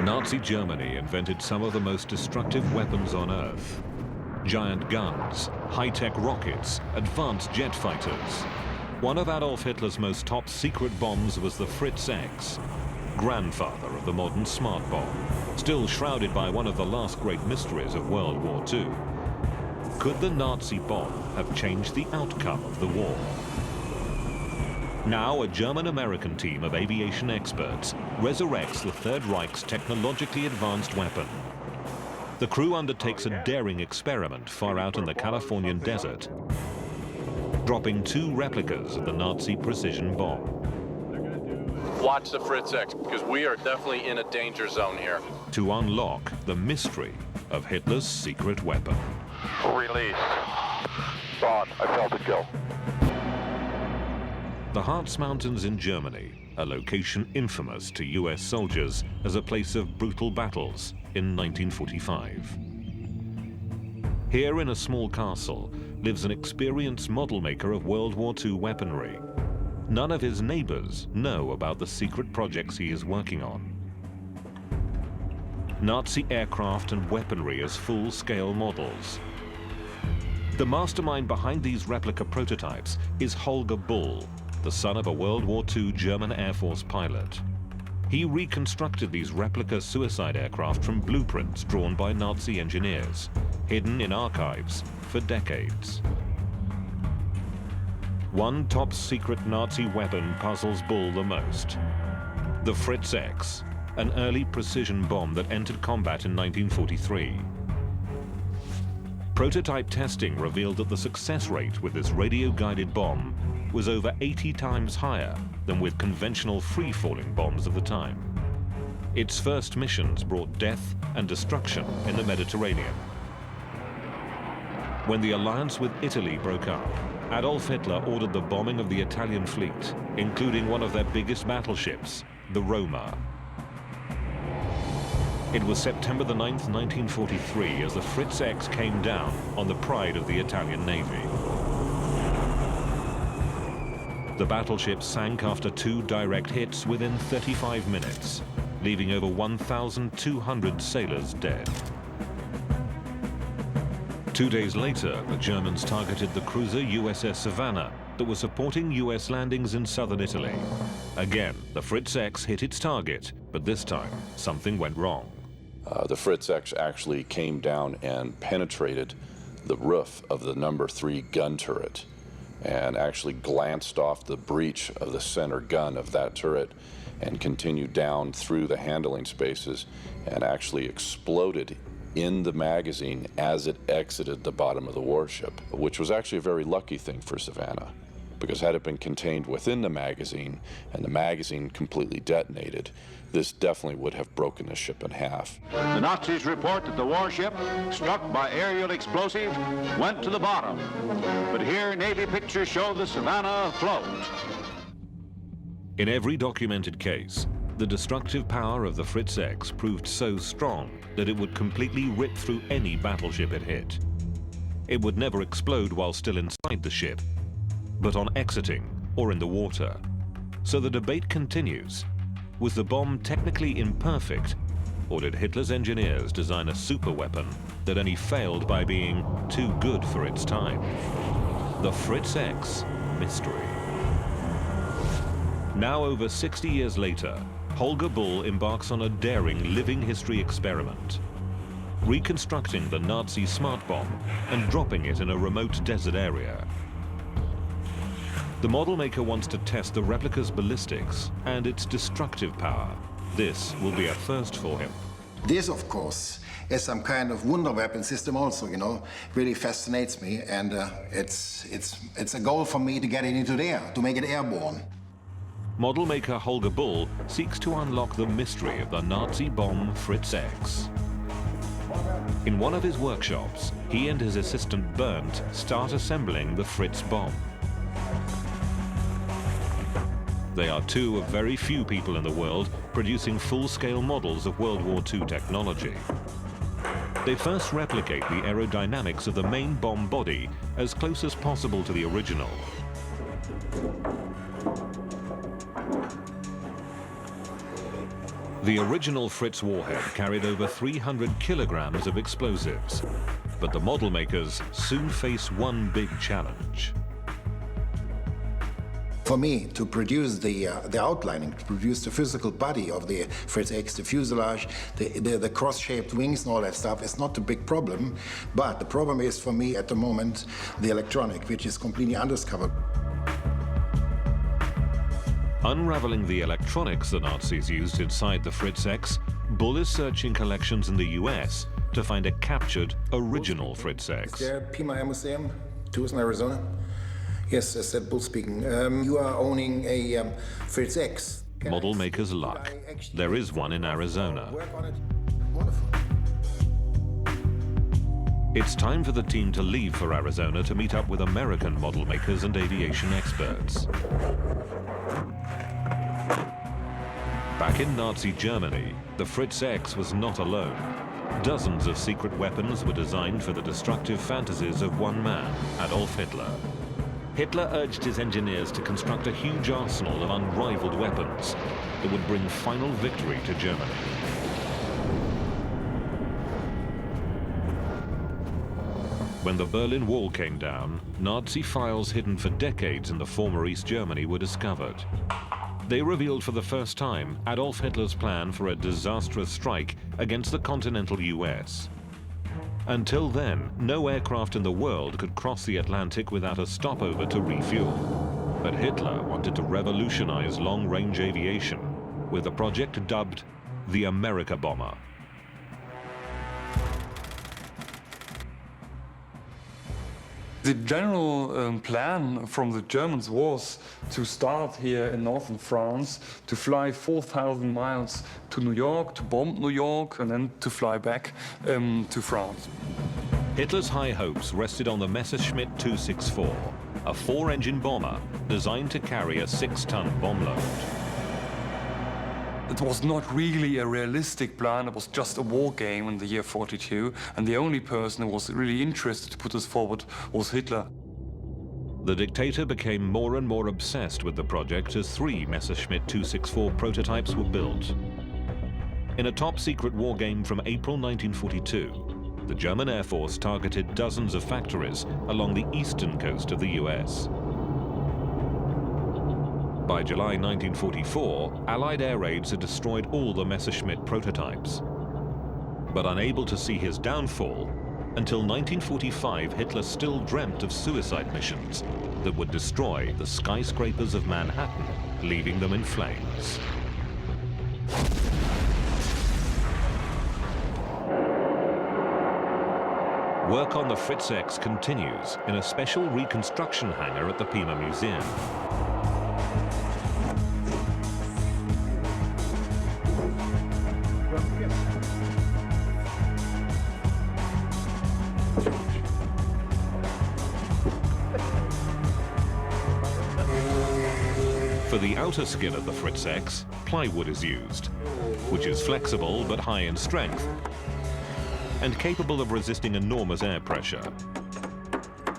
Nazi Germany invented some of the most destructive weapons on Earth. Giant guns, high-tech rockets, advanced jet fighters. One of Adolf Hitler's most top-secret bombs was the Fritz X, grandfather of the modern smart bomb, still shrouded by one of the last great mysteries of World War II. Could the Nazi bomb have changed the outcome of the war? Now, a German-American team of aviation experts resurrects the Third Reich's technologically advanced weapon. The crew undertakes a daring experiment far out in the Californian desert, dropping 2 replicas of the Nazi precision bomb. Watch the Fritz X, because we are definitely in a danger zone here. To unlock the mystery of Hitler's secret weapon. Release. Gone. I felt it go. The Harz Mountains in Germany, a location infamous to US soldiers as a place of brutal battles in 1945. Here in a small castle lives an experienced model maker of World War II weaponry. None of his neighbors know about the secret projects he is working on. Nazi aircraft and weaponry as full-scale models. The mastermind behind these replica prototypes is Holger Bull, the son of a World War II German Air Force pilot. He reconstructed these replica suicide aircraft from blueprints drawn by Nazi engineers, hidden in archives for decades. One top-secret Nazi weapon puzzles Bull the most: the Fritz X, an early precision bomb that entered combat in 1943. Prototype testing revealed that the success rate with this radio-guided bomb was over 80 times higher than with conventional free-falling bombs of the time. Its first missions brought death and destruction in the Mediterranean. When the alliance with Italy broke up, Adolf Hitler ordered the bombing of the Italian fleet, including one of their biggest battleships, the Roma. It was September the 9th, 1943, as the Fritz X came down on the pride of the Italian Navy. The battleship sank after 2 direct hits within 35 minutes, leaving over 1,200 sailors dead. 2 days later, the Germans targeted the cruiser USS Savannah that was supporting US landings in southern Italy. Again, the Fritz X hit its target, but this time, something went wrong. The Fritz X actually came down and penetrated the roof of the number 3 gun turret and actually glanced off the breech of the center gun of that turret and continued down through the handling spaces and actually exploded in the magazine as it exited the bottom of the warship, which was actually a very lucky thing for Savannah, because had it been contained within the magazine and the magazine completely detonated, this definitely would have broken the ship in half. The Nazis report that the warship, struck by aerial explosive, went to the bottom. But here, Navy pictures show the Savannah afloat. In every documented case, the destructive power of the Fritz X proved so strong that it would completely rip through any battleship it hit. It would never explode while still inside the ship, but on exiting or in the water. So the debate continues. Was the bomb technically imperfect, or did Hitler's engineers design a superweapon that only failed by being too good for its time? The Fritz X mystery. Now, over 60 years later, Holger Bull embarks on a daring living history experiment, reconstructing the Nazi smart bomb and dropping it in a remote desert area. The model maker wants to test the replica's ballistics and its destructive power. This will be a first for him. This, of course, is some kind of wonder weapon system also, you know, really fascinates me, and it's a goal for me to get it into the air, to make it airborne. Model maker Holger Bull seeks to unlock the mystery of the Nazi bomb Fritz X. In one of his workshops, he and his assistant Bernd start assembling the Fritz bomb. They are 2 of very few people in the world producing full-scale models of World War II technology. They first replicate the aerodynamics of the main bomb body as close as possible to the original. The original Fritz warhead carried over 300 kilograms of explosives, but the model makers soon face one big challenge. For me, to produce the outlining, to produce the physical body of the Fritz X, the fuselage, the cross-shaped wings and all that stuff is not the big problem. But the problem is for me at the moment, the electronic, which is completely undiscovered. Unraveling the electronics the Nazis used inside the Fritz X, Bull is searching collections in the US to find a captured original Fritz X. Is there Pima Air Museum, Tucson, Arizona? Yes, I said Bull speaking. You are owning a Fritz X. Model maker's luck. There is one in Arizona. Work on it. Wonderful. It's time for the team to leave for Arizona to meet up with American model makers and aviation experts. Back in Nazi Germany, the Fritz X was not alone. Dozens of secret weapons were designed for the destructive fantasies of one man, Adolf Hitler. Hitler urged his engineers to construct a huge arsenal of unrivaled weapons that would bring final victory to Germany. When the Berlin Wall came down, Nazi files hidden for decades in the former East Germany were discovered. They revealed for the first time Adolf Hitler's plan for a disastrous strike against the continental US. Until then, no aircraft in the world could cross the Atlantic without a stopover to refuel. But Hitler wanted to revolutionize long-range aviation with a project dubbed the America Bomber. The general plan from the Germans was to start here in northern France, to fly 4,000 miles to New York, to bomb New York, and then to fly back to France. Hitler's high hopes rested on the Messerschmitt 264, a 4-engine bomber designed to carry a 6-ton bomb load. It was not really a realistic plan, it was just a war game in the year 42, and the only person who was really interested to put this forward was Hitler. The dictator became more and more obsessed with the project as 3 Messerschmitt 264 prototypes were built. In a top-secret war game from April 1942, the German Air Force targeted dozens of factories along the eastern coast of the US. By July 1944, Allied air raids had destroyed all the Messerschmitt prototypes. But unable to see his downfall, until 1945 Hitler still dreamt of suicide missions that would destroy the skyscrapers of Manhattan, leaving them in flames. Work on the Fritz X continues in a special reconstruction hangar at the Pima Museum. For the outer skin of the Fritz X, plywood is used, which is flexible but high in strength and capable of resisting enormous air pressure.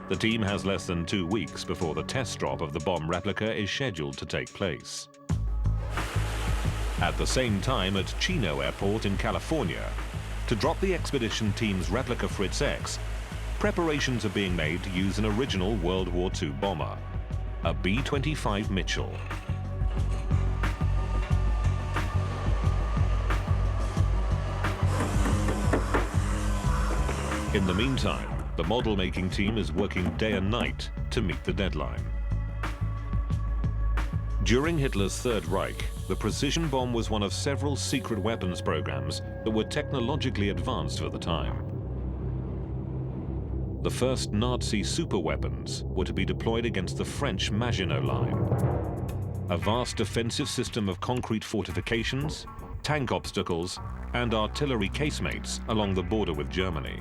The team has less than 2 weeks before the test drop of the bomb replica is scheduled to take place. At the same time at Chino Airport in California, to drop the expedition team's replica Fritz X, preparations are being made to use an original World War II bomber, a B-25 Mitchell. In the meantime, the model-making team is working day and night to meet the deadline. During Hitler's Third Reich, the precision bomb was one of several secret weapons programs that were technologically advanced for the time. The first Nazi superweapons were to be deployed against the French Maginot Line, a vast defensive system of concrete fortifications, tank obstacles, and artillery casemates along the border with Germany.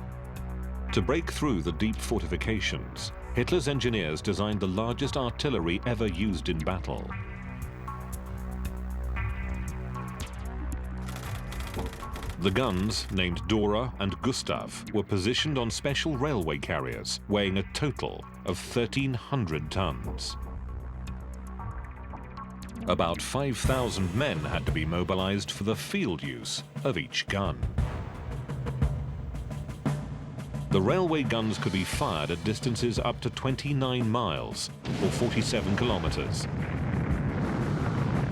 To break through the deep fortifications, Hitler's engineers designed the largest artillery ever used in battle. The guns, named Dora and Gustav, were positioned on special railway carriers, weighing a total of 1,300 tons. About 5,000 men had to be mobilized for the field use of each gun. The railway guns could be fired at distances up to 29 miles, or 47 kilometers.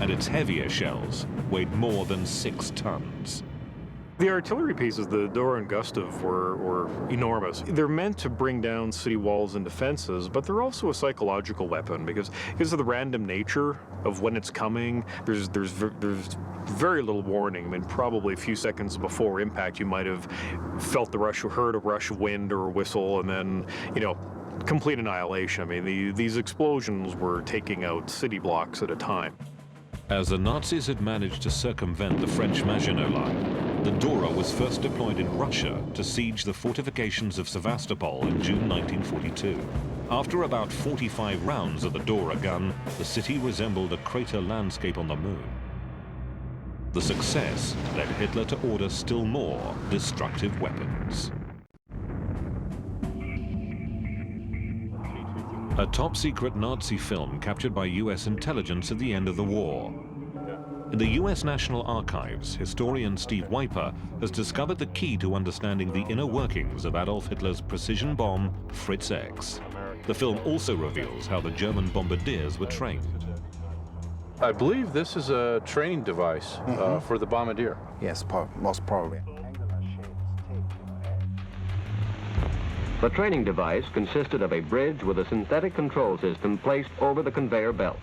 And its heavier shells weighed more than 6 tons. The artillery pieces, the Dora and Gustav, were enormous. They're meant to bring down city walls and defenses, but they're also a psychological weapon because of the random nature of when it's coming. There's very little warning. I mean, probably a few seconds before impact, you might have felt the rush, or heard a rush of wind or a whistle, and then, complete annihilation. I mean, these explosions were taking out city blocks at a time. As the Nazis had managed to circumvent the French Maginot Line, the Dora was first deployed in Russia to siege the fortifications of Sevastopol in June 1942. After about 45 rounds of the Dora gun, the city resembled a crater landscape on the moon. The success led Hitler to order still more destructive weapons. A top-secret Nazi film captured by US intelligence at the end of the war. In the US National Archives, historian Steve Weiper has discovered the key to understanding the inner workings of Adolf Hitler's precision bomb, Fritz X. The film also reveals how the German bombardiers were trained. I believe this is a training device for the bombardier. Yes, most probably. The training device consisted of a bridge with a synthetic control system placed over the conveyor belt.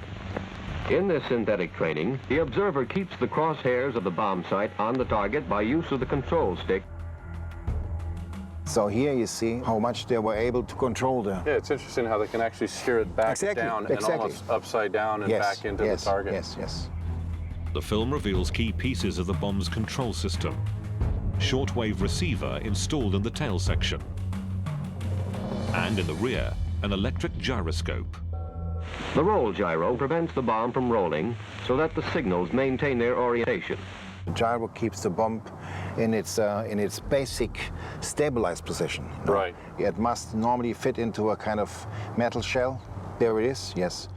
In this synthetic training, the observer keeps the crosshairs of the bomb sight on the target by use of the control stick. So here you see how much they were able to control the... Yeah, it's interesting how they can actually steer it back down and almost upside down and back into the target. Yes. The film reveals key pieces of the bomb's control system. Shortwave receiver installed in the tail section. And in the rear, an electric gyroscope. The roll gyro prevents the bomb from rolling so that the signals maintain their orientation. The gyro keeps the bomb in its basic stabilized position. Right. It must normally fit into a kind of metal shell. There it is, yes.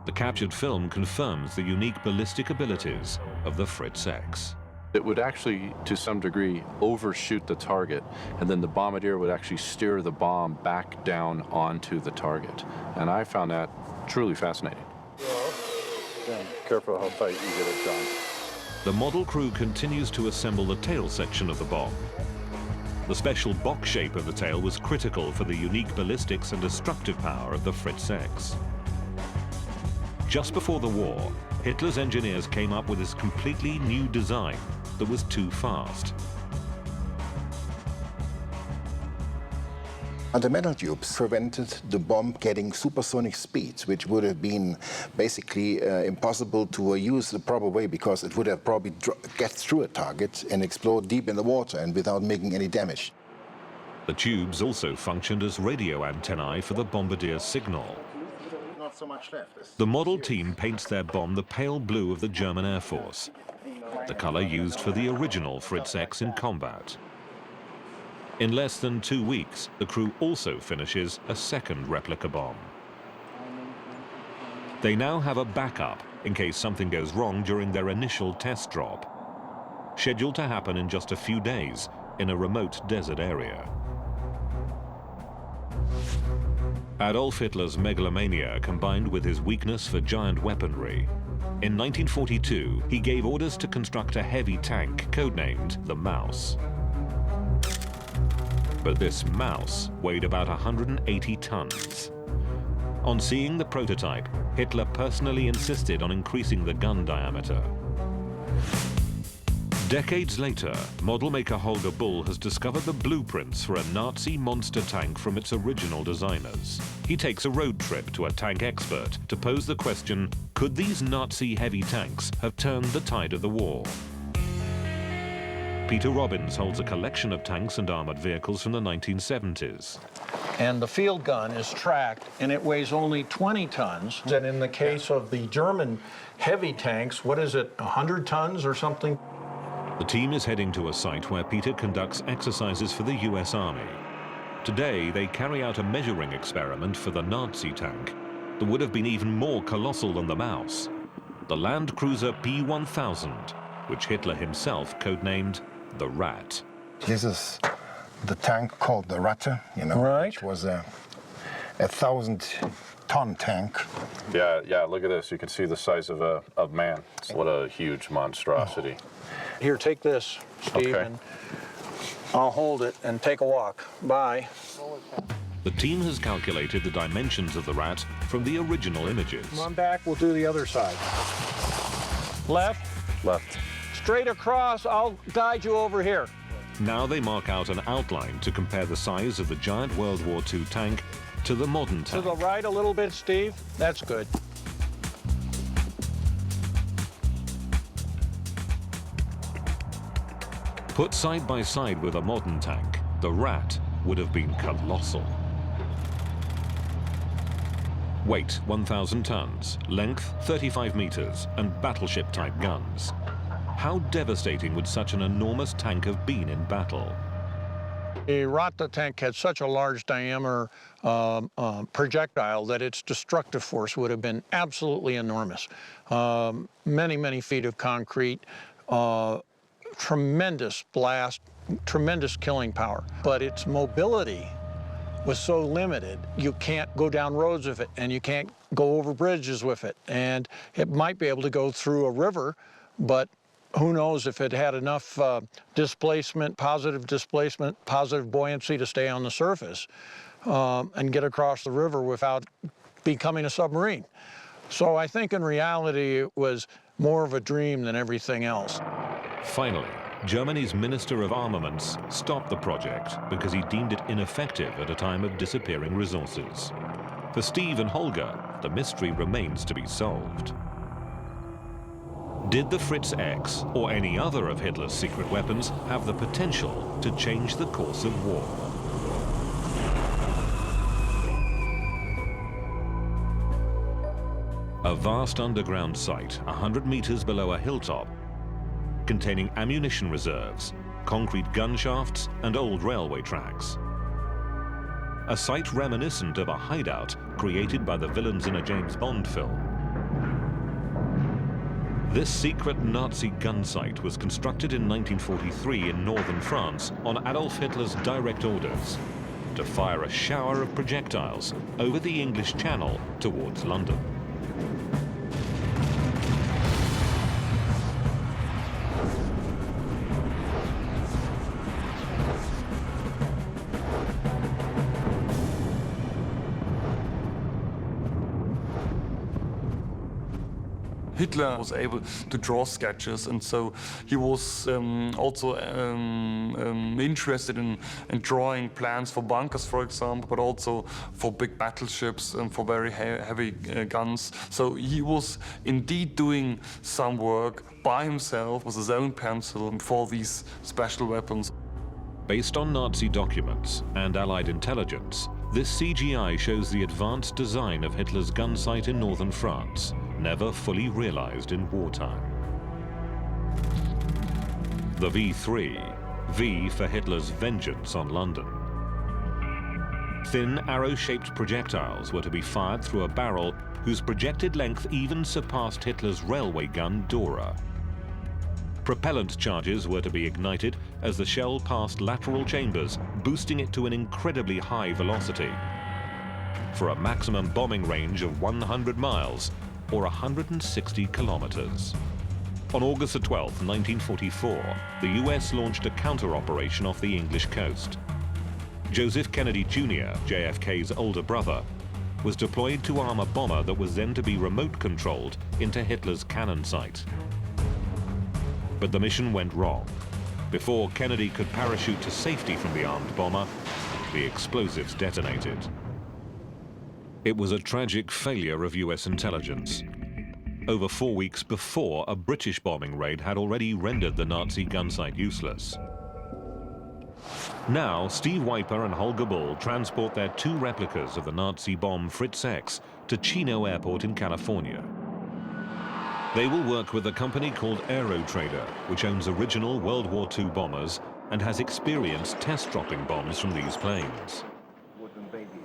The captured film confirms the unique ballistic abilities of the Fritz X. It would actually, to some degree, overshoot the target, and then the bombardier would actually steer the bomb back down onto the target. And I found that truly fascinating. Yeah, careful how tight you get it, John. The model crew continues to assemble the tail section of the bomb. The special box shape of the tail was critical for the unique ballistics and destructive power of the Fritz X. Just before the war, Hitler's engineers came up with this completely new design that was too fast. The metal tubes prevented the bomb getting supersonic speeds, which would have been basically impossible to use the proper way, because it would have probably get through a target and explode deep in the water and without making any damage. The tubes also functioned as radio antennae for the bombardier's signal. Not so much left. The model team paints their bomb the pale blue of the German Air Force, the color used for the original Fritz X in combat. In less than 2 weeks, the crew also finishes a second replica bomb. They now have a backup in case something goes wrong during their initial test drop, scheduled to happen in just a few days in a remote desert area. Adolf Hitler's megalomania combined with his weakness for giant weaponry. In 1942, he gave orders to construct a heavy tank codenamed the Mouse. But this Mouse weighed about 180 tons. On seeing the prototype, Hitler personally insisted on increasing the gun diameter. Decades later, model maker Holger Bull has discovered the blueprints for a Nazi monster tank from its original designers. He takes a road trip to a tank expert to pose the question, could these Nazi heavy tanks have turned the tide of the war? Peter Robbins holds a collection of tanks and armored vehicles from the 1970s. And the field gun is tracked, and it weighs only 20 tons. And in the case of the German heavy tanks, what is it, 100 tons or something? The team is heading to a site where Peter conducts exercises for the US Army. Today, they carry out a measuring experiment for the Nazi tank that would have been even more colossal than the Mouse. the Land Cruiser P-1000, which Hitler himself codenamed the Rat. This is the tank called the Ratte, you know, Right. which was a 1,000-ton tank. Yeah, look at this. You can see the size of man. What a huge monstrosity. Here, take this, Steve, Okay. and I'll hold it and take a walk. Bye. The team has calculated the dimensions of the Rat from the original images. Come on back, we'll do the other side. Left, Left. straight across, I'll guide you over here. Now they mark out an outline to compare the size of the giant World War II tank to the modern To tank. the right a little bit, Steve. That's good. Put side by side with a modern tank, the Rat would have been colossal. Weight 1,000 tons, length 35 meters, and battleship-type guns. How devastating would such an enormous tank have been in battle? The Ratte tank had such a large diameter projectile that its destructive force would have been absolutely enormous. Many, many feet of concrete, tremendous blast, tremendous killing power. But its mobility was so limited, you can't go down roads with it, and you can't go over bridges with it. And it might be able to go through a river, but who knows if it had enough displacement, positive buoyancy to stay on the surface and get across the river without becoming a submarine. So I think in reality it was more of a dream than everything else. Finally, Germany's Minister of Armaments stopped the project because he deemed it ineffective at a time of disappearing resources. For Steve and Holger, the mystery remains to be solved. Did the Fritz X, or any other of Hitler's secret weapons, have the potential to change the course of war? A vast underground site, 100 meters below a hilltop, containing ammunition reserves, concrete gun shafts, and old railway tracks. A site reminiscent of a hideout created by the villains in a James Bond film. This secret Nazi gun site was constructed in 1943 in northern France on Adolf Hitler's direct orders to fire a shower of projectiles over the English Channel towards London. Hitler was able to draw sketches, and so he was also interested in drawing plans for bunkers, for example, but also for big battleships and for very heavy guns. So he was indeed doing some work by himself with his own pencil for these special weapons. Based on Nazi documents and Allied intelligence, this CGI shows the advanced design of Hitler's gun site in northern France, never fully realized in wartime. The V3, V for Hitler's vengeance on London. Thin, arrow-shaped projectiles were to be fired through a barrel whose projected length even surpassed Hitler's railway gun Dora. Propellant charges were to be ignited as the shell passed lateral chambers, boosting it to an incredibly high velocity, for a maximum bombing range of 100 miles, or 160 kilometers. On August 12, 1944, the US launched a counter-operation off the English coast. Joseph Kennedy Jr., JFK's older brother, was deployed to arm a bomber that was then to be remote-controlled into Hitler's cannon site. But the mission went wrong. Before Kennedy could parachute to safety from the armed bomber, the explosives detonated. It was a tragic failure of US intelligence. Over 4 weeks before, a British bombing raid had already rendered the Nazi gun site useless. Now, Steve Wiper and Holger Bull transport their 2 replicas of the Nazi bomb Fritz X to Chino Airport in California. They will work with a company called Aerotrader, which owns original World War II bombers and has experience test dropping bombs from these planes.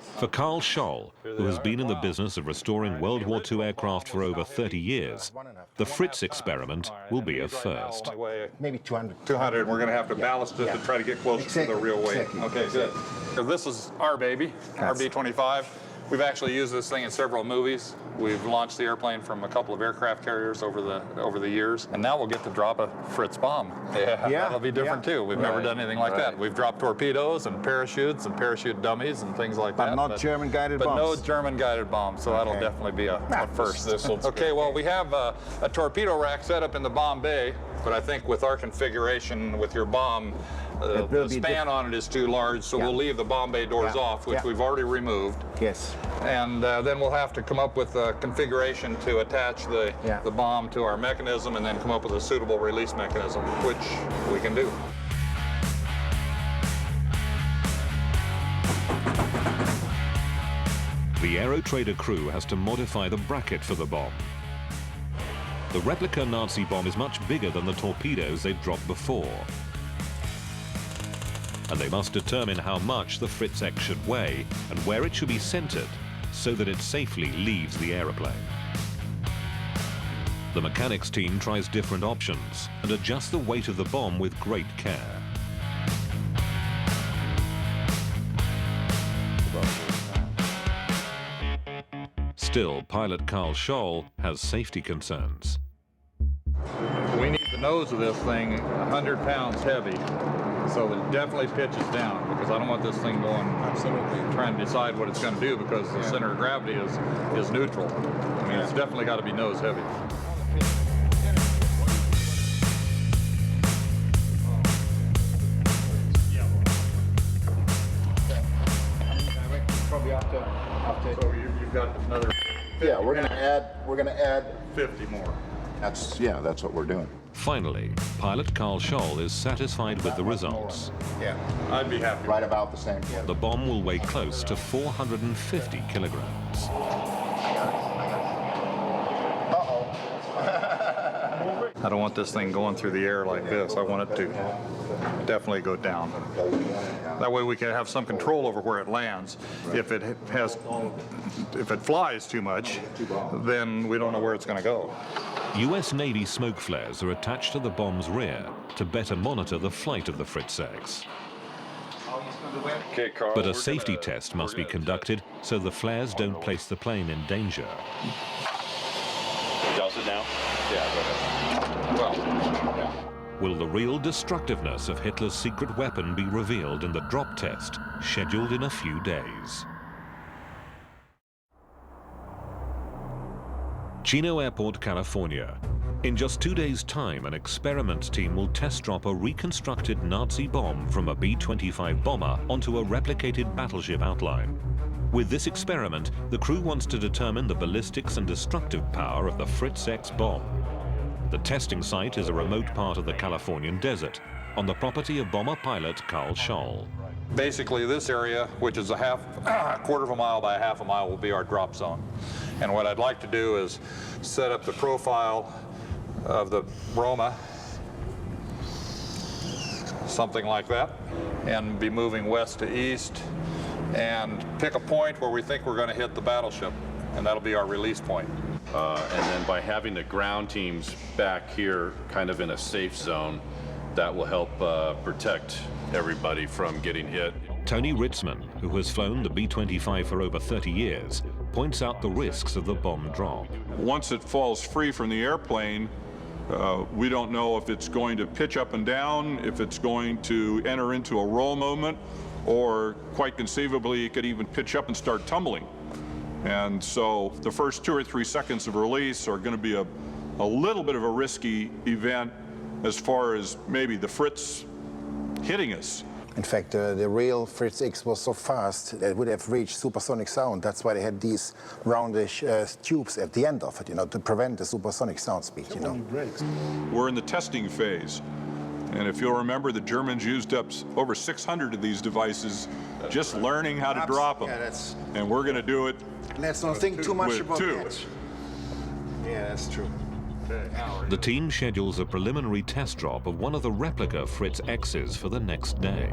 For Carl Scholl, who has been in the business of restoring World War II aircraft for over 30 years, the Fritz experiment will be a first. Maybe 200. 200, and we're going to have to ballast it to try to get closer to the real weight. Okay, good. So this is our baby, our B-25. We've actually used this thing in several movies. We've launched the airplane from a couple of aircraft carriers over the years, and now we'll get to drop a Fritz bomb. Yeah, that'll be different too. We've never done anything like that. We've dropped torpedoes and parachutes and parachute dummies and things like that. But not German-guided bombs. But no German-guided bombs, so that'll definitely be a first. Okay, well, we have a torpedo rack set up in the bomb bay, but I think with our configuration, with your bomb, the span on it is too large, so we'll leave the bomb bay doors off, which we've already removed. Yes. And then we'll have to come up with a configuration to attach the bomb to our mechanism and then come up with a suitable release mechanism, which we can do. The Aerotrader crew has to modify the bracket for the bomb. The replica Nazi bomb is much bigger than the torpedoes they've dropped before. And they must determine how much the Fritz X should weigh and where it should be centered so that it safely leaves the aeroplane. The mechanics team tries different options and adjusts the weight of the bomb with great care. Still, pilot Carl Scholl has safety concerns. We need the nose of this thing 100 pounds heavy, so it definitely pitches down, because I don't want this thing going trying to decide what it's going to do, because the center of gravity is neutral. I mean, it's definitely got to be nose heavy. So you've got another. Yeah, we're gonna add 50 more. That's what we're doing. Finally, pilot Carl Scholl is satisfied with the results. Yeah, I'd be happy. right about the same. Yeah. The bomb will weigh close to 450 kilograms. I don't want this thing going through the air like this. I want it to definitely go down. That way we can have some control over where it lands. If it flies too much, then we don't know where it's going to go. US Navy smoke flares are attached to the bomb's rear to better monitor the flight of the Fritz X. Okay, Carl, But a safety test must be conducted so the flares don't place the plane in danger. Does it now? Yeah, go ahead. Well, Will the real destructiveness of Hitler's secret weapon be revealed in the drop test, scheduled in a few days? Chino Airport, California. In just 2 days' time, an experiment team will test drop a reconstructed Nazi bomb from a B-25 bomber onto a replicated battleship outline. With this experiment, the crew wants to determine the ballistics and destructive power of the Fritz X bomb. The testing site is a remote part of the Californian desert, on the property of bomber pilot Carl Scholl. basically this area, which is a quarter of a mile by a half a mile, will be our drop zone. And what I'd like to do is set up the profile of the Roma, something like that, and be moving west to east, and pick a point where we think we're going to hit the battleship, and that'll be our release point. And then by having the ground teams back here kind of in a safe zone, that will help protect everybody from getting hit. Tony Ritzman, who has flown the B-25 for over 30 years, points out the risks of the bomb drop. Once it falls free from the airplane, we don't know if it's going to pitch up and down, if it's going to enter into a roll movement, or quite conceivably it could even pitch up and start tumbling. And so the first 2 or 3 seconds of release are going to be a little bit of a risky event as far as maybe the Fritz hitting us. In fact, the real Fritz X was so fast that it would have reached supersonic sound. That's why they had these roundish tubes at the end of it, to prevent the supersonic sound speed, We're in the testing phase. And if you'll remember, the Germans used up over 600 of these devices just learning how to drop them. Yeah, and we're going to do it. Let's not think too much with about 2. that. Yeah, that's true. The team schedules a preliminary test drop of one of the replica Fritz X's for the next day.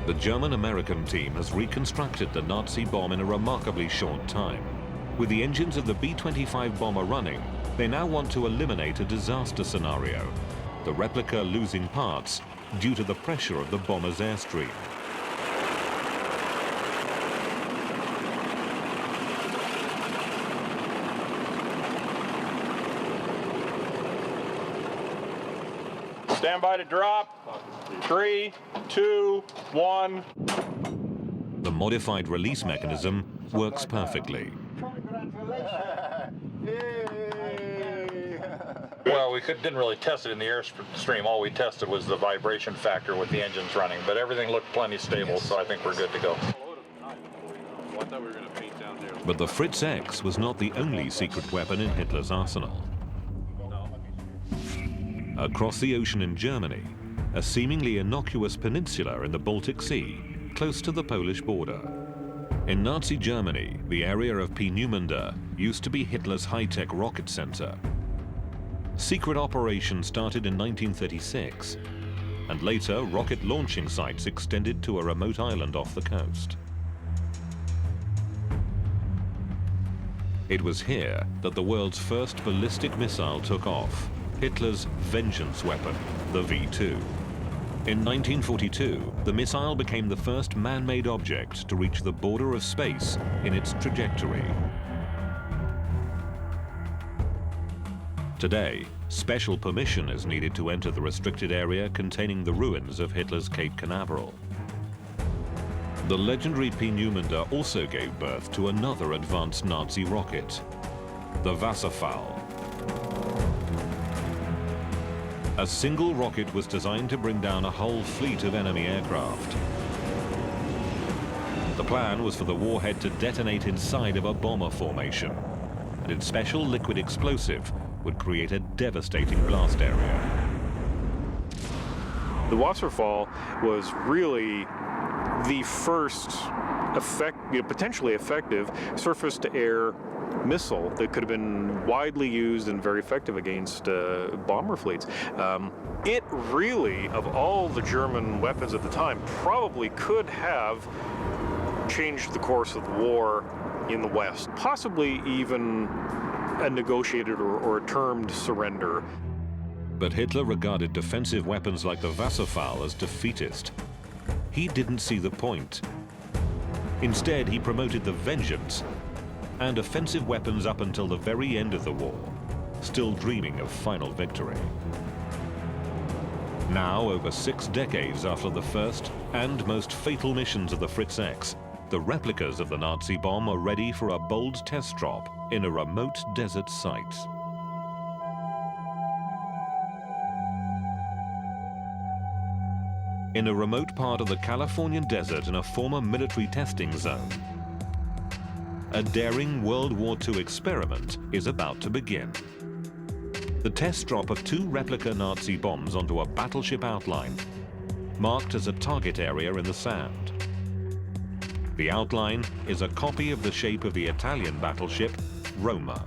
The German-American team has reconstructed the Nazi bomb in a remarkably short time. With the engines of the B-25 bomber running, they now want to eliminate a disaster scenario, the replica losing parts due to the pressure of the bomber's airstream. Stand by to drop. 3, 2, 1. The modified release mechanism works perfectly. Well, we didn't really test it in the airstream. All we tested was the vibration factor with the engines running, but everything looked plenty stable, so I think we're good to go. But the Fritz X was not the only secret weapon in Hitler's arsenal. Across the ocean in Germany, a seemingly innocuous peninsula in the Baltic Sea, close to the Polish border. In Nazi Germany, the area of Peenemünde used to be Hitler's high-tech rocket center. Secret operations started in 1936, and later rocket launching sites extended to a remote island off the coast. It was here that the world's first ballistic missile took off, Hitler's vengeance weapon, the V2. In 1942, the missile became the first man-made object to reach the border of space in its trajectory. Today, special permission is needed to enter the restricted area containing the ruins of Hitler's Cape Canaveral. The legendary Peenemünde also gave birth to another advanced Nazi rocket, the Wasserfall. A single rocket was designed to bring down a whole fleet of enemy aircraft. The plan was for the warhead to detonate inside of a bomber formation, and its special liquid explosive would create a devastating blast area. The Wasserfall was really the first potentially effective surface-to-air missile that could have been widely used and very effective against bomber fleets. It really, of all the German weapons at the time, probably could have changed the course of the war in the West, possibly even a negotiated or a termed surrender. But Hitler regarded defensive weapons like the Wasserfall as defeatist. He didn't see the point. Instead, he promoted the vengeance and offensive weapons up until the very end of the war, still dreaming of final victory. Now, over 6 decades after the first and most fatal missions of the Fritz X, the replicas of the Nazi bomb are ready for a bold test drop in a remote desert site. In a remote part of the Californian desert in a former military testing zone, a daring World War II experiment is about to begin. The test drop of 2 replica Nazi bombs onto a battleship outline, marked as a target area in the sand. The outline is a copy of the shape of the Italian battleship Roma.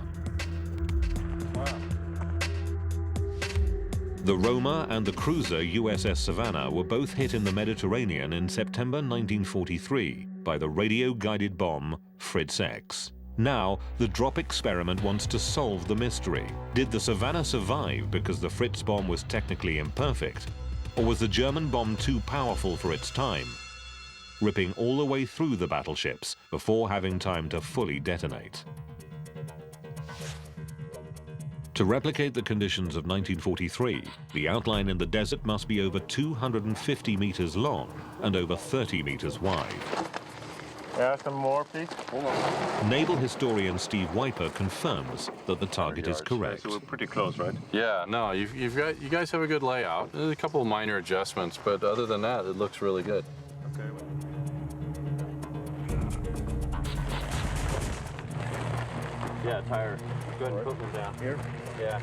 The Roma and the cruiser USS Savannah were both hit in the Mediterranean in September 1943 by the radio-guided bomb Fritz X. Now, the drop experiment wants to solve the mystery. Did the Savannah survive because the Fritz bomb was technically imperfect? Or was the German bomb too powerful for its time, ripping all the way through the battleships before having time to fully detonate? To replicate the conditions of 1943, the outline in the desert must be over 250 meters long and over 30 meters wide. Yeah, some more, please. Hold on. Naval historian Steve Wiper confirms that the target is correct. So we're pretty close, right? Yeah, no, you guys have a good layout. There's a couple of minor adjustments, but other than that, it looks really good. Okay. Yeah, tire. Go ahead and put them down. Here? Yeah.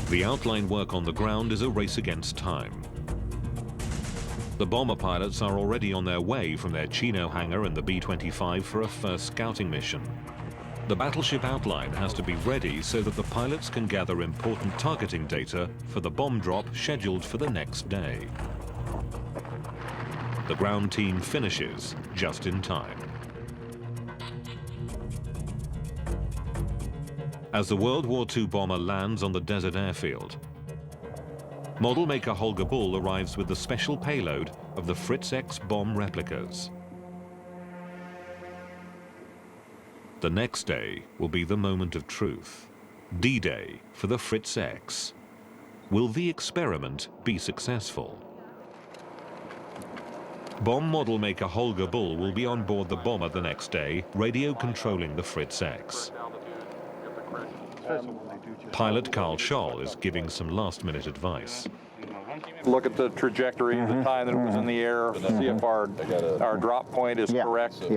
The outline work on the ground is a race against time. The bomber pilots are already on their way from their Chino hangar in the B-25 for a first scouting mission. The battleship outline has to be ready so that the pilots can gather important targeting data for the bomb drop scheduled for the next day. The ground team finishes just in time. As the World War II bomber lands on the desert airfield, model maker Holger Bull arrives with the special payload of the Fritz X bomb replicas. The next day will be the moment of truth, D-Day for the Fritz X. Will the experiment be successful? Bomb model maker Holger Bull will be on board the bomber the next day, radio controlling the Fritz X. Pilot Carl Scholl is giving some last-minute advice. Look at the trajectory, the time that it was in the air, see if our drop point is correct.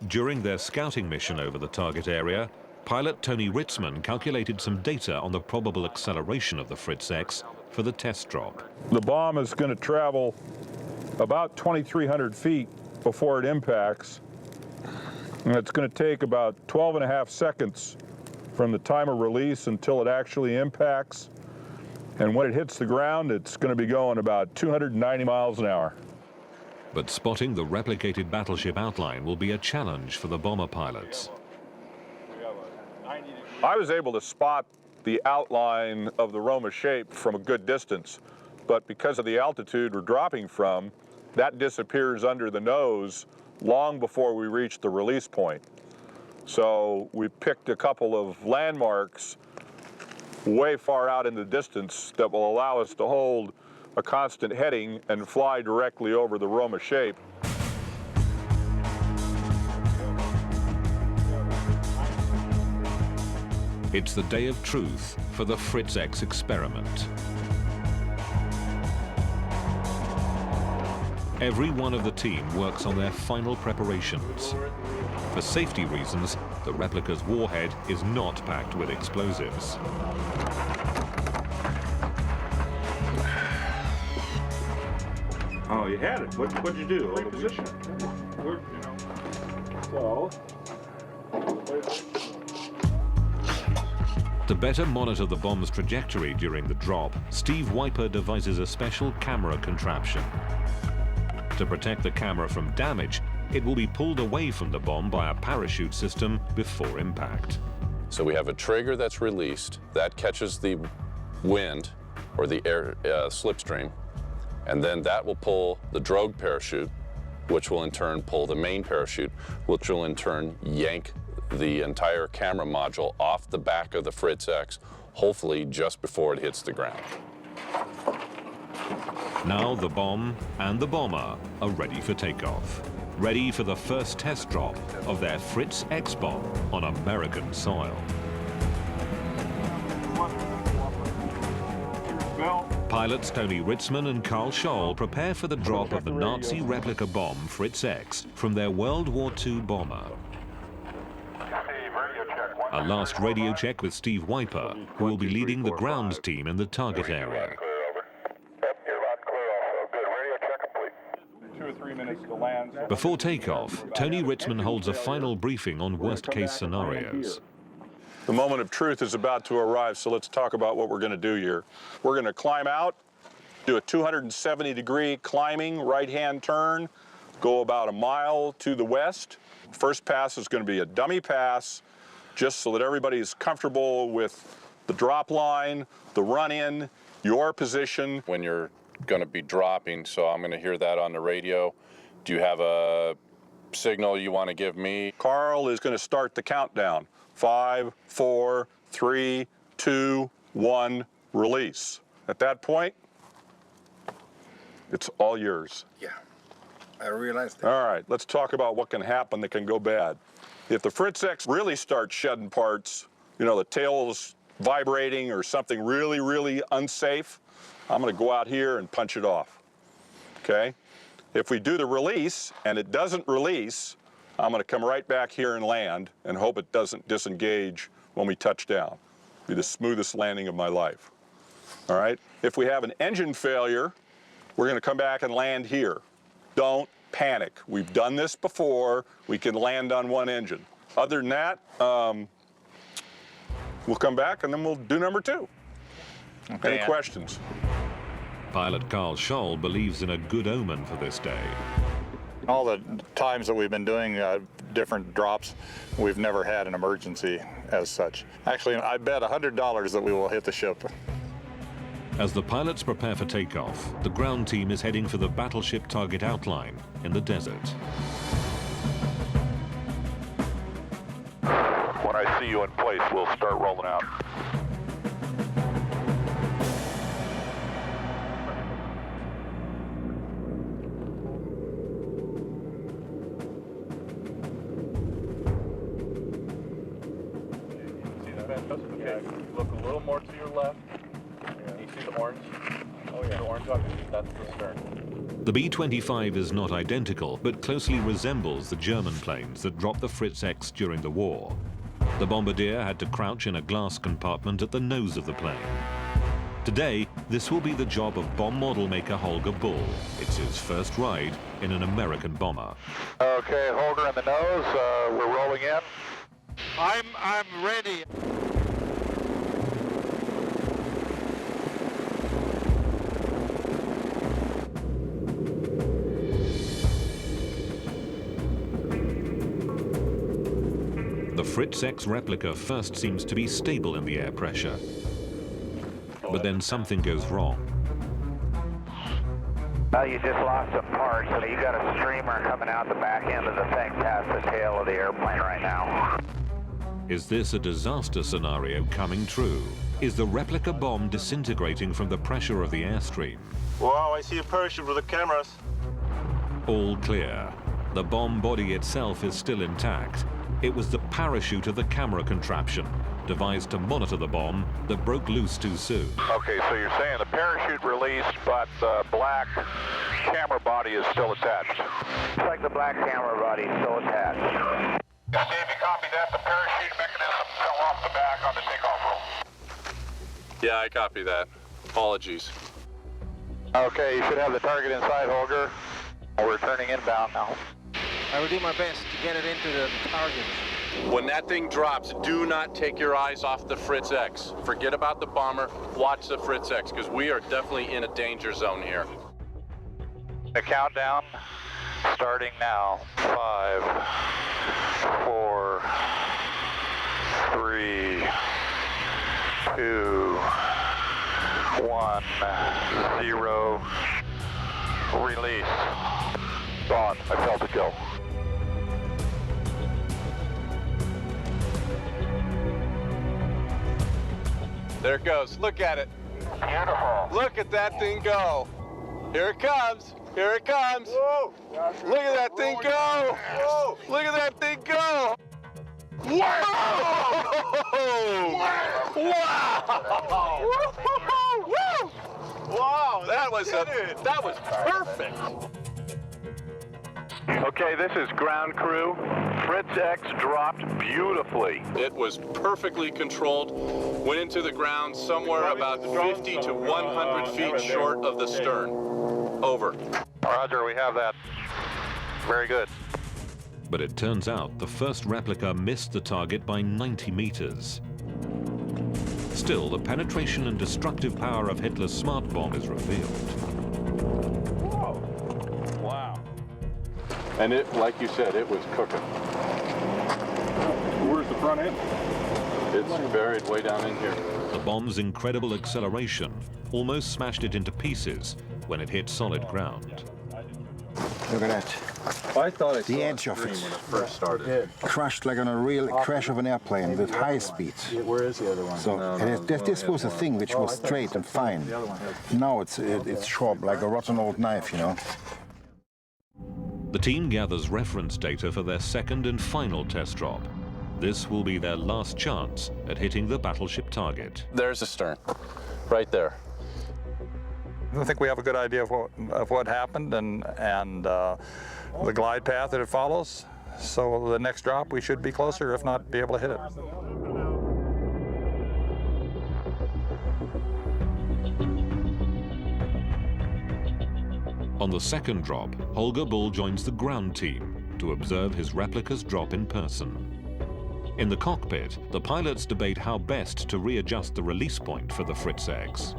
During their scouting mission over the target area, pilot Tony Ritzman calculated some data on the probable acceleration of the Fritz X for the test drop. The bomb is going to travel about 2,300 feet before it impacts. And it's going to take about 12.5 seconds from the time of release until it actually impacts. And when it hits the ground, it's going to be going about 290 miles an hour. But spotting the replicated battleship outline will be a challenge for the bomber pilots. I was able to spot the outline of the Roma shape from a good distance, but because of the altitude we're dropping from, that disappears under the nose long before we reach the release point. So we picked a couple of landmarks way far out in the distance that will allow us to hold a constant heading and fly directly over the Roma shape. It's the day of truth for the Fritz X experiment. Every one of the team works on their final preparations. For safety reasons, the replica's warhead is not packed with explosives. Oh, you had it. What'd you do? Hold the position. To better monitor the bomb's trajectory during the drop, Steve Weiper devises a special camera contraption. To protect the camera from damage, it will be pulled away from the bomb by a parachute system before impact. So we have a trigger that's released, that catches the wind or the air slipstream, and then that will pull the drogue parachute, which will in turn pull the main parachute, which will in turn yank the entire camera module off the back of the Fritz X, hopefully just before it hits the ground. Now the bomb and the bomber are ready for takeoff, ready for the first test drop of their Fritz X bomb on American soil. Pilots Tony Ritzman and Carl Scholl prepare for the drop of the Nazi replica bomb Fritz X from their World War II bomber. A last radio check with Steve Weiper, who will be leading the ground team in the target area. 2 or 3 minutes to land. Before takeoff, Tony Ritzman holds a final briefing on worst-case scenarios. The moment of truth is about to arrive, so let's talk about what we're going to do here. We're going to climb out, do a 270-degree climbing right-hand turn, go about a mile to the west. First pass is going to be a dummy pass, just so that everybody's comfortable with the drop line, the run-in, your position. When you're going to be dropping, so I'm going to hear that on the radio. Do you have a signal you want to give me? Carl is going to start the countdown. 5, 4, 3, 2, 1, release. At that point, it's all yours. Yeah, I realized that. All right, let's talk about what can happen that can go bad. If the Fritz X really starts shedding parts, you know, the tail's vibrating or something really, really unsafe, I'm going to go out here and punch it off, okay? If we do the release and it doesn't release, I'm going to come right back here and land and hope it doesn't disengage when we touch down. Be the smoothest landing of my life, all right? If we have an engine failure, we're going to come back and land here. Don't panic. We've done this before. We can land on one engine. Other than that, we'll come back and then we'll do number 2. Okay, Any questions? Pilot Carl Scholl believes in a good omen for this day. All the times that we've been doing different drops, we've never had an emergency as such. Actually, I bet $100 that we will hit the ship. As the pilots prepare for takeoff, the ground team is heading for the battleship target outline in the desert. When I see you in place, we'll start rolling out. Okay, look a little more to your left. You see the orange? Oh yeah, the orange up, that's the stern. The B-25 is not identical, but closely resembles the German planes that dropped the Fritz X during the war. The bombardier had to crouch in a glass compartment at the nose of the plane. Today, this will be the job of bomb model maker Holger Bull. It's his first ride in an American bomber. Okay, Holger in the nose, we're rolling in. I'm ready. The Fritz X replica first seems to be stable in the air pressure. But then something goes wrong. You just lost some parts, so you got a streamer coming out the back end of the thing past the tail of the airplane right now. Is this a disaster scenario coming true? Is the replica bomb disintegrating from the pressure of the airstream? Wow, I see a parachute with the cameras. All clear. The bomb body itself is still intact. It was the parachute of the camera contraption, devised to monitor the bomb, that broke loose too soon. Okay, so you're saying the parachute released, but the black camera body is still attached. Looks like the black camera body is still attached. Steve, you copy that? The parachute mechanism fell off the back on the takeoff roll. Yeah, I copy that. Apologies. Okay, you should have the target inside, Holger. We're turning inbound now. I will do my best to get it into the target. When that thing drops, do not take your eyes off the Fritz X. Forget about the bomber, watch the Fritz X, because we are definitely in a danger zone here. The countdown starting now. 5, 4, 3, 2, 1, 0. Release. Gone. I felt it go. There it goes. Look at it. Beautiful. Look at that thing go. Here it comes. Here it comes. Whoa! Look at that thing go. Whoa! Look at that thing go. Wow! Wow! Wow! That was perfect. Okay, this is ground crew. Fritz X dropped beautifully. It was perfectly controlled. Went into the ground somewhere about 50 to 100 feet short of the stern. Over. Roger, we have that. Very good. But it turns out the first replica missed the target by 90 meters. Still, the penetration and destructive power of Hitler's smart bomb is revealed. Whoa! Wow. And it, like you said, it was cooking. Where's the front end? It's buried way down in here. The bomb's incredible acceleration almost smashed it into pieces when it hit solid ground. Look at that. I thought it The edge of it. when it first started. Crushed like on a real crash of an airplane with high speed. Where is the other one? So this was a thing which was straight and fine. Now it's sharp like a rotten old knife, you know. The team gathers reference data for their second and final test drop. This will be their last chance at hitting the battleship target. There's the stern, right there. I think we have a good idea of what happened and the glide path that it follows. So the next drop, we should be closer, if not be able to hit it. On the second drop, Holger Bull joins the ground team to observe his replica's drop in person. In the cockpit, the pilots debate how best to readjust the release point for the Fritz X.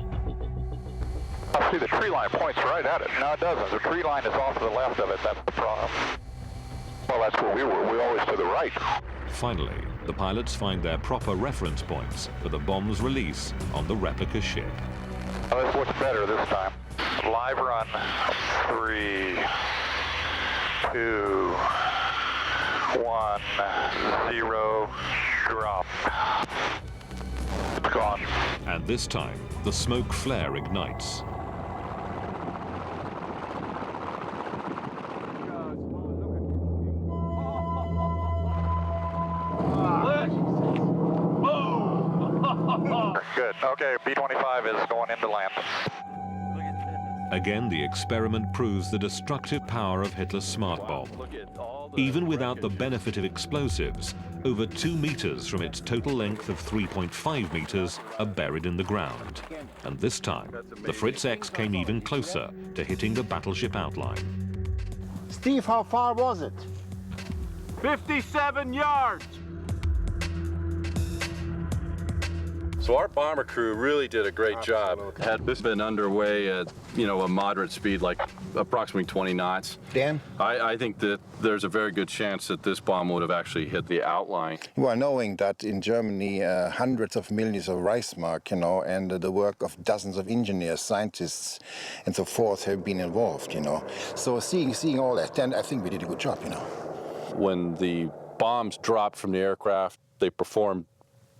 See, the tree line points right at it. No, it doesn't. The tree line is off to the left of it. That's the problem. Well, that's where we were. We were always to the right. Finally, the pilots find their proper reference points for the bomb's release on the replica ship. Oh, this looks better this time. Live run. 3, 2, 1, 0, drop. It's gone. And this time, the smoke flare ignites. Good. Okay, B-25 is going into land. Again, the experiment proves the destructive power of Hitler's smart bomb. Even without the benefit of explosives, over 2 meters from its total length of 3.5 meters are buried in the ground. And this time, the Fritz X came even closer to hitting the battleship outline. Steve, how far was it? 57 yards! So our bomber crew really did a great job. Had this been underway at, a moderate speed, like approximately 20 knots. Dan? I think that there's a very good chance that this bomb would have actually hit the outline. Well, knowing that in Germany hundreds of millions of Reichsmark, and the work of dozens of engineers, scientists, and so forth have been involved, So seeing all that, then I think we did a good job, When the bombs dropped from the aircraft, they performed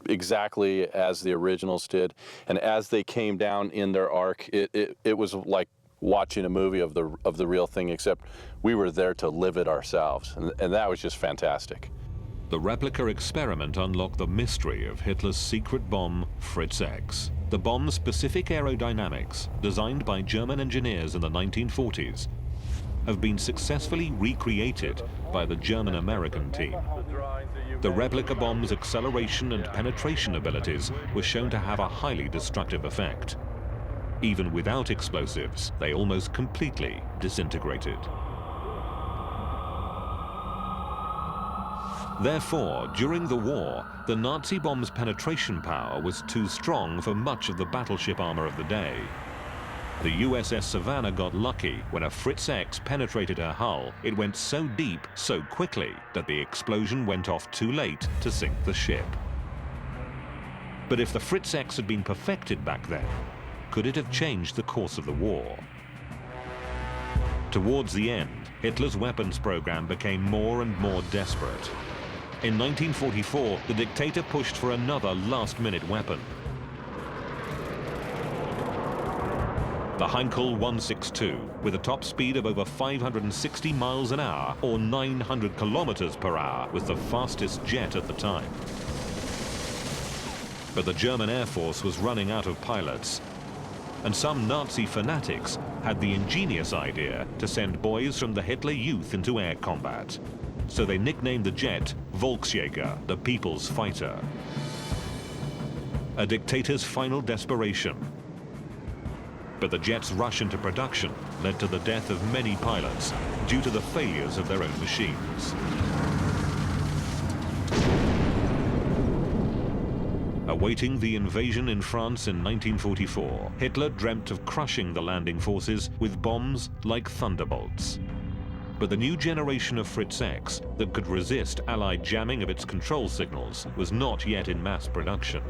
exactly as the originals did, and as they came down in their arc, it was like watching a movie of the real thing, except we were there to live it ourselves, and that was just fantastic. The replica experiment unlocked the mystery of Hitler's secret bomb, Fritz X. The bomb's specific aerodynamics, designed by German engineers in the 1940s, have been successfully recreated by the German-American team. The replica bomb's acceleration and penetration abilities were shown to have a highly destructive effect. Even without explosives, they almost completely disintegrated. Therefore, during the war, the Nazi bomb's penetration power was too strong for much of the battleship armor of the day. The USS Savannah got lucky when a Fritz X penetrated her hull. It went so deep, so quickly, that the explosion went off too late to sink the ship. But if the Fritz X had been perfected back then, could it have changed the course of the war? Towards the end, Hitler's weapons program became more and more desperate. In 1944, the dictator pushed for another last-minute weapon. The Heinkel 162, with a top speed of over 560 miles an hour or 900 kilometers per hour, was the fastest jet at the time. But the German Air Force was running out of pilots, and some Nazi fanatics had the ingenious idea to send boys from the Hitler Youth into air combat. So they nicknamed the jet Volksjäger, the People's Fighter. A dictator's final desperation. But the jet's rush into production led to the death of many pilots due to the failures of their own machines. Awaiting the invasion in France in 1944, Hitler dreamt of crushing the landing forces with bombs like thunderbolts. But the new generation of Fritz X that could resist Allied jamming of its control signals was not yet in mass production.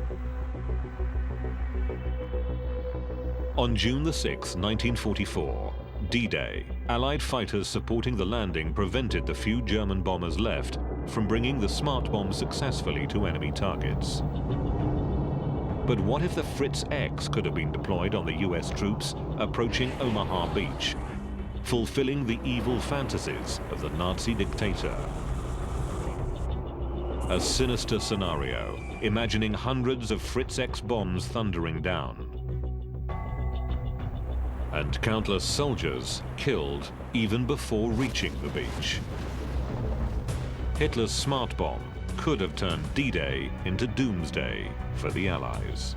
On June the 6th, 1944, D-Day, Allied fighters supporting the landing prevented the few German bombers left from bringing the smart bomb successfully to enemy targets. But what if the Fritz X could have been deployed on the US troops approaching Omaha Beach, fulfilling the evil fantasies of the Nazi dictator? A sinister scenario, imagining hundreds of Fritz X bombs thundering down. And countless soldiers killed even before reaching the beach. Hitler's smart bomb could have turned D-Day into doomsday for the Allies.